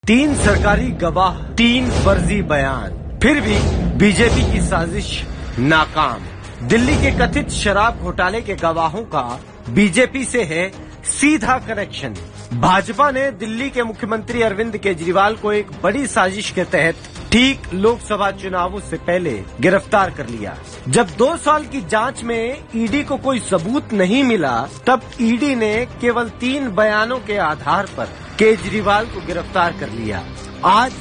3 सरकारी गवाह, 3 फर्जी बयान, फिर भी बीजेपी की साजिश नाकाम। दिल्ली के कथित शराब घोटाले के गवाहों का बीजेपी से है सीधा कनेक्शन। भाजपा ने दिल्ली के मुख्यमंत्री अरविंद केजरीवाल को एक बड़ी साजिश के तहत ठीक लोकसभा चुनावों से पहले गिरफ्तार कर लिया। जब 2 साल की जांच में ईडी को कोई सबूत नहीं मिला, तब ईडी ने केवल 3 बयानों के आधार पर केजरीवाल को गिरफ्तार कर लिया। आज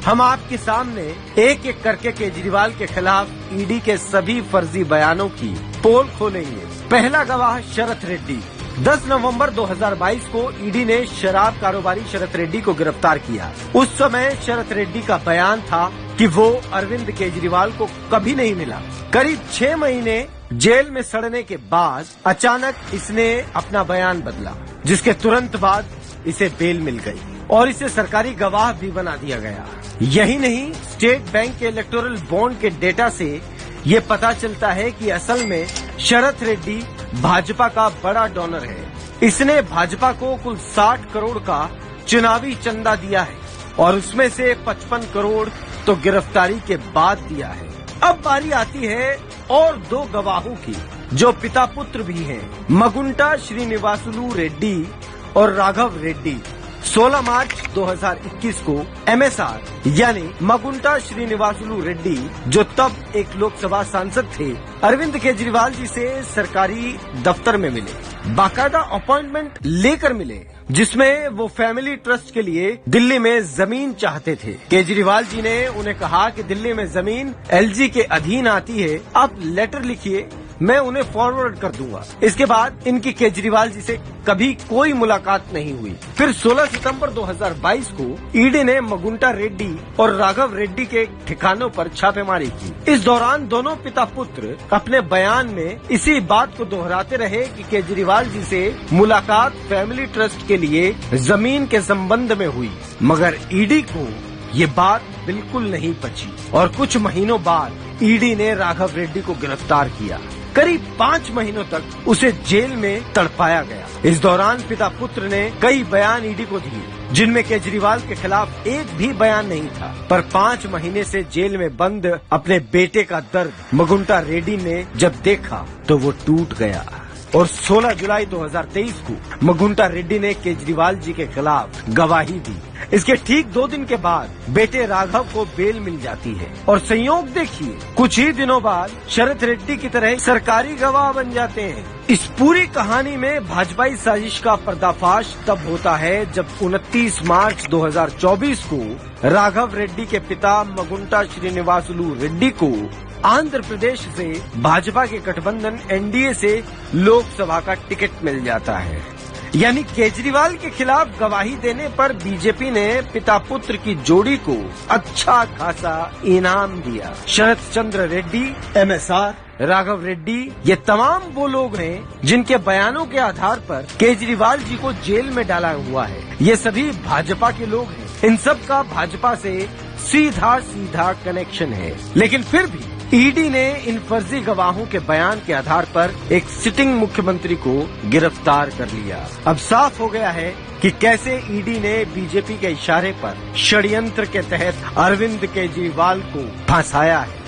हम आपके सामने एक एक करके केजरीवाल के खिलाफ ईडी के सभी फर्जी बयानों की पोल खोलेंगे। पहला गवाह शरत रेड्डी। 10 नवंबर 2022 को ईडी ने शराब कारोबारी शरत रेड्डी को गिरफ्तार किया। उस समय शरत रेड्डी का बयान था कि वो अरविंद केजरीवाल को कभी नहीं मिला। करीब 6 महीने जेल में सड़ने के बाद अचानक इसने अपना बयान बदला, जिसके तुरंत बाद इसे बेल मिल गई और इसे सरकारी गवाह भी बना दिया गया। यही नहीं, स्टेट बैंक के इलेक्टोरल बॉन्ड के डेटा से ये पता चलता है कि असल में शरत रेड्डी भाजपा का बड़ा डोनर है। इसने भाजपा को कुल 60 करोड़ का चुनावी चंदा दिया है और उसमें से 55 करोड़ तो गिरफ्तारी के बाद दिया है। अब बारी आती है और 2 गवाहों की, जो पिता पुत्र भी हैं, मगुंटा श्रीनिवासुलू रेड्डी और राघव रेड्डी। 16 मार्च 2021 को एमएसआर यानी मगुंटा श्रीनिवासुलू रेड्डी, जो तब एक लोकसभा सांसद थे, अरविंद केजरीवाल जी से सरकारी दफ्तर में मिले। बाकायदा अपॉइंटमेंट लेकर मिले, जिसमें वो फैमिली ट्रस्ट के लिए दिल्ली में जमीन चाहते थे। केजरीवाल जी ने उन्हें कहा कि दिल्ली में जमीन एलजी के अधीन आती है, आप लेटर लिखिए, मैं उन्हें फॉरवर्ड कर दूंगा। इसके बाद इनकी केजरीवाल जी से कभी कोई मुलाकात नहीं हुई। फिर 16 सितंबर 2022 को ईडी ने मगुंटा रेड्डी और राघव रेड्डी के ठिकानों पर छापेमारी की। इस दौरान दोनों पिता पुत्र अपने बयान में इसी बात को दोहराते रहे कि केजरीवाल जी से मुलाकात फैमिली ट्रस्ट के लिए जमीन के संबंध में हुई, मगर ईडी को ये बात बिल्कुल नहीं पची और कुछ महीनों बाद ईडी ने राघव रेड्डी को गिरफ्तार किया। करीब 5 महीनों तक उसे जेल में तड़पाया गया। इस दौरान पिता पुत्र ने कई बयान ईडी को दिए, जिनमें केजरीवाल के खिलाफ एक भी बयान नहीं था। पर 5 महीने से जेल में बंद अपने बेटे का दर्द मगुंटा रेड्डी ने जब देखा तो वो टूट गया और 16 जुलाई 2023 को मगुंटा रेड्डी ने केजरीवाल जी के खिलाफ गवाही दी। इसके ठीक 2 दिन के बाद बेटे राघव को बेल मिल जाती है और संयोग देखिए, कुछ ही दिनों बाद शरत रेड्डी की तरह सरकारी गवाह बन जाते हैं। इस पूरी कहानी में भाजपाई साजिश का पर्दाफाश तब होता है जब 29 मार्च 2024 को राघव रेड्डी के पिता मगुंटा श्रीनिवासुलू रेड्डी को आंध्र प्रदेश से भाजपा के गठबंधन एनडीए से लोकसभा का टिकट मिल जाता है। यानी केजरीवाल के खिलाफ गवाही देने पर बीजेपी ने पिता पुत्र की जोड़ी को अच्छा खासा इनाम दिया। शरत चंद्र रेड्डी, एमएसआर, राघव रेड्डी, ये तमाम वो लोग हैं जिनके बयानों के आधार पर केजरीवाल जी को जेल में डाला हुआ है। ये सभी भाजपा के लोग हैं। इन सब का भाजपा से सीधा सीधा कनेक्शन है। लेकिन फिर भी ईडी ने इन फर्जी गवाहों के बयान के आधार पर एक सिटिंग मुख्यमंत्री को गिरफ्तार कर लिया। अब साफ हो गया है कि कैसे ईडी ने बीजेपी के इशारे पर षड्यंत्र के तहत अरविंद केजरीवाल को फंसाया है।